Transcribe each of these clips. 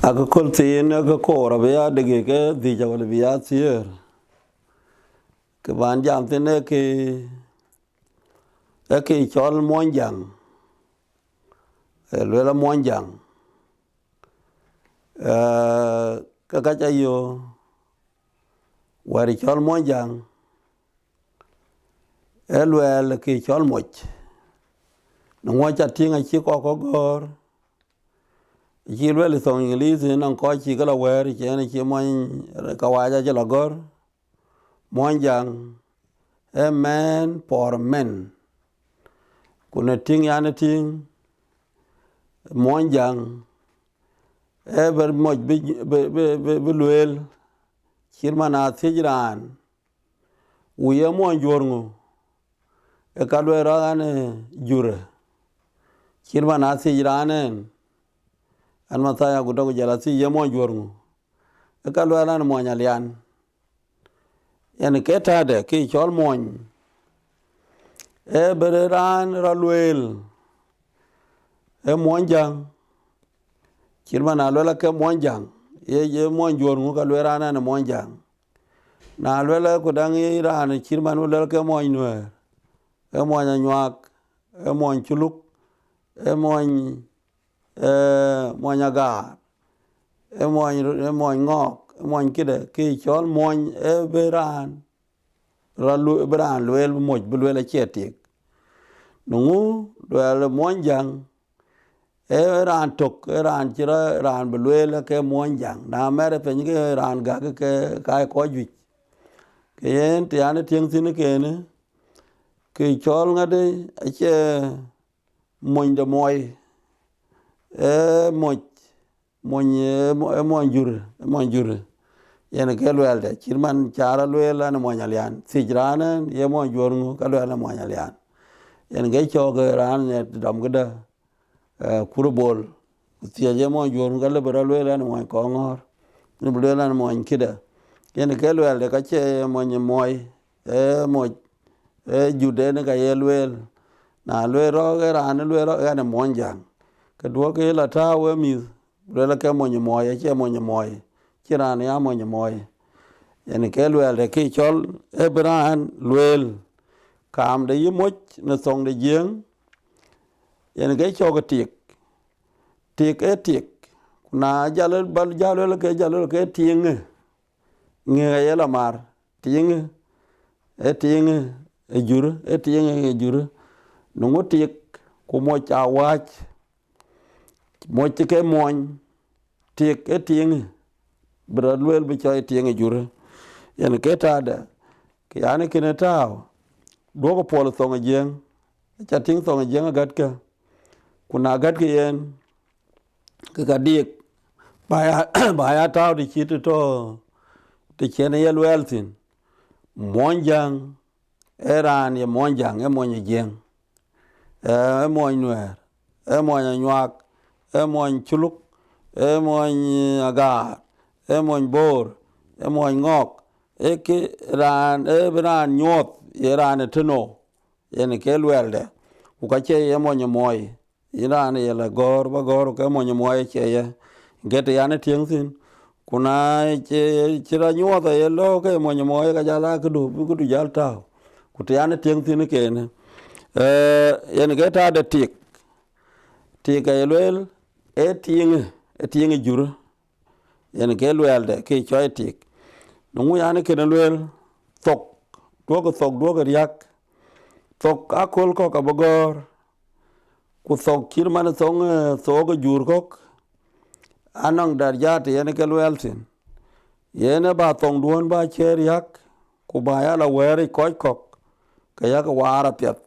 Aka kol tin aka kora be ya dege ke dija wala be ya tier ke ban jam tin ke chol Muɔnyjäŋ Luɛɛl Muɔnyjäŋ ka cha yo wari chol Muɔnyjäŋ Luɛɛl ke chol moch no cha tinga chi ko gor chi Luɛɛl song English nan ko chi kala wer chi ne chi mon ka waja chi la gor Muɔnyjäŋ a man for men kuna ting yana ting Muɔnyjäŋ ber moch be Luɛɛl kirmana tijran uye mon jorngu ka Luɛɛl ane jure kirmana tijranen an mataya gudo jala si ye mon jorngu ka Luɛɛl ane Muɔnyjäŋ yani ketade ki chol mon bereran ra Luɛɛl Muɔnyjäŋ kirmana Luɛɛl ke Muɔnyjäŋ ye mon jorngu ka Luɛɛl ane Muɔnyjäŋ na Luɛɛl ko dang iran kirman Luɛɛl ke mon nuer Muɔnyjäŋ chuluk Muɔnyjäŋ ngok kide ki chol mon beran beran Luɛɛl moch Luɛɛl chetik nungu Luɛɛl Muɔnyjäŋ ran tok ran chira ran Luɛɛl ke Muɔnyjäŋ na mere pen ke ran ga ke kai ko ju ke yen ti ane ting tin ke ne ke chol ngade che mon de moy monjure yen ke Luɛɛl de kirman chara Luɛɛl ane Muɔnyjäŋ sijranen ye mon jorngu ka Luɛɛl ane Muɔnyjäŋ yen ge choge ran ne dam gada kurbol tie je mon jorngu ka lebra Luɛɛl ane Muɔny ko ngor ni Luɛɛl ane Muɔny kida yen ke Luɛɛl de ka che mon moy moch jude ne ka ye Luɛɛl na Luɛɛl ro ran Luɛɛl ane Muɔnyjäŋ ke do ke la ta we mi Luɛɛl ke mon moy che mon moy kiran ya mon moy yen ke Luɛɛl de ki chol bran Luɛɛl kam de yi moch ne song de jeng yen ge choge tik na jalal bal jalal ke tinge nge ye la mar tinge jure nungu tik ku moch awach moch ke mon tik tinge bra Luɛɛl bi choy tinge jure yen ke tada ke ane kine tao do ko pol song jeng cha ting song jeng gat ka kuna gat ke yen ke ka dik ba ya tao di chit to te chene ye Luɛɛl tin Muɔnyjäŋ ran ye Muɔnyjäŋ Muɔnyjäŋ Muɔny nuer Muɔny nyak Muɔny chuluk Muɔny agar Muɔny bor Muɔny ngok ke ran ran nyot ye ran teno yen ke Luɛɛl de ku ka che ye Muɔny moy ran ye la gor ba gor ke Muɔny moy che ye get ya ne ting sin kuna chira nyot ye lo ke Muɔny moy ka jala ku du jal ta ku te ya ne ting sin ke ne yen ge ta de tik ye Luɛɛl tinge jure yen ke Luɛɛl de ki choy tik nungu ya ne ke Luɛɛl tok do ga yak tok akol ko ka bogor ku tok kirman song so ga jur kok anong darja te yen ke Luɛɛl tin yen ba tong duon ba cher yak ku ba ya la wer kok ka yak wara pet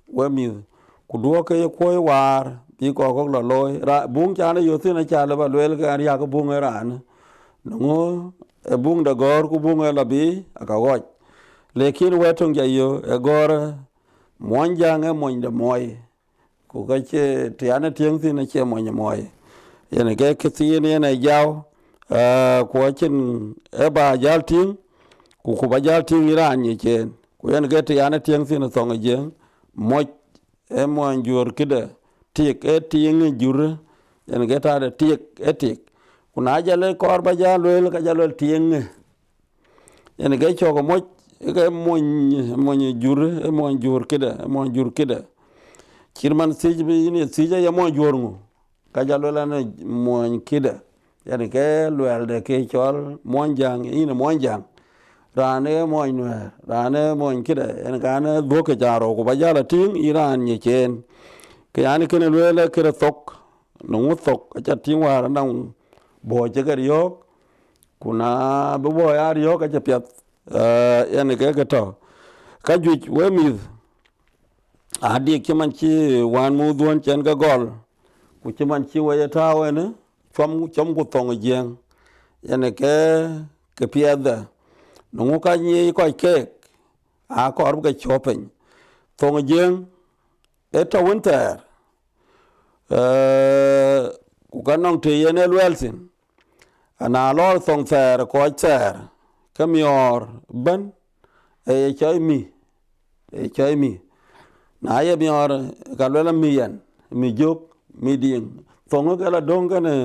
we mi ku do ke ko war bi ko la loy bung cha ne yo tin cha le ba Luɛɛl ga ya ko bung ran nungu bung da gor ku bung la bi aka woj lekin wetong ja yo gor Muɔnyjäŋ Muɔny de moy ku ka che te ane tieng tin che Muɔny moy yen ge ke tin yen jaw ku chin ba jal ting ku ba jal ting ran ni chen ku yen ge te ane tieng tin song jeng moch Muɔny jur kide tik ting jure yen ge ta de tik kuna jale kor ba ja luel ka jalo tieng ene ke chogo mo ke mon jur kida kirman sij bi ni sija ya mon jur ngo ka jalo la ne mon kida ene ke luel de ke chol muɔnyjäŋ ine muɔnyjäŋ rane mon nuer rane mon kida ene kana boke jaro ko ba jala ting iran ni chen ke yani kene luel ke thok no thok cha ting war nang bo je gar yok kuna bo yar yok ka pet ene ke to ka ju we mi adi ke man chi wan mu don chen ga gol ku chi man chi we ta we ne chom ku tong jeng ene ke pieda no ka ni ko ke a kor ga chopen tong jeng eta winter ku kanong te yene lwelsin ana lor thong ter ko ter kamior ban choy mi na ye mior ka lela miyen mi jok mi ding thong ka la donga ne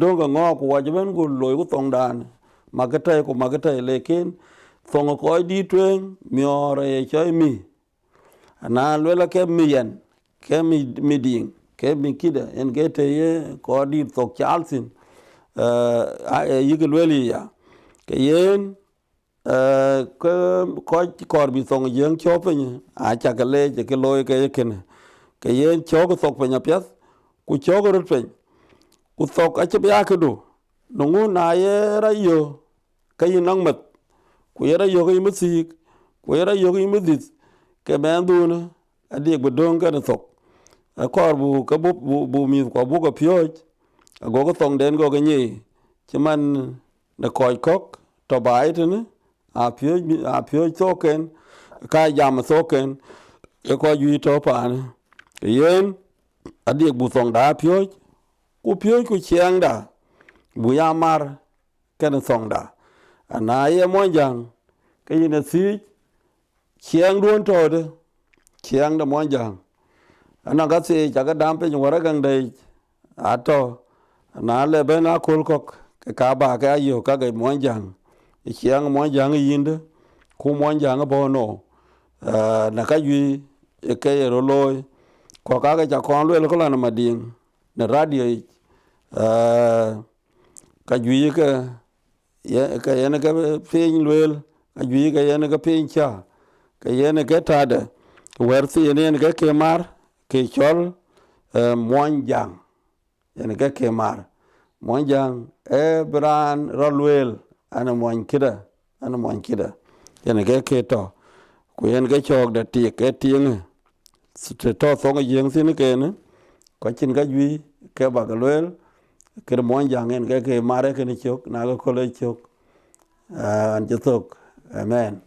donga ngo ko wajben go loy ko thong dan magata lekin thong ko di twen mior choy mi ana lela ke miyen ke mi ding ke mi kida en gete ye ko di thok chalsin yigel ya ke yen ko kor bi thong jeng chopen a cha ka le ke loy ke ken ke yen chog thok pe nya pes ku chog rut pe ku thok a che ya ke do no na ye ra yo ke yin mat ku ye ra yo ke musik ku ye ra yo ke mudis ke ben du ne adi bu don ka thok a kor bu ka bu mi ko bu ko pyoj a go ko thong den go ke ni chiman na koy kok to bai tene a pyoj token ka jam token e ko yu to pan yen adi bu thong da pyoj ku chiang da bu ya mar ken thong da ana ye muɔnyjäŋ ke yin si chiang duon to de chiang da muɔnyjäŋ ana ga se ja ga dam pe wora gang dai ato na le ben a kol kok ka ba ka yo ka ga muɔnyjäŋ chiang muɔnyjäŋ yinde ku muɔnyjäŋ bo no na ka yu ke ro loy ko ka ga ja kon le ko la na mading na radio ka yu ke ye ka ye ne ka pin lwel ka yu ke ye ne ka pin cha ke ye ne ke tade wer si ne ke mar ke chol muɔnyjäŋ ye ne ke mar muɔnyjäŋ bran rolwel ana muɔny kida ye ne ke to ku yen ke chok da ti ke tieng te to thong jeng sin ke ne ko chin ga yu ke ba ga lwel ke muɔnyjäŋ en ke mare ke ne chok na ko le chok an je tok amen.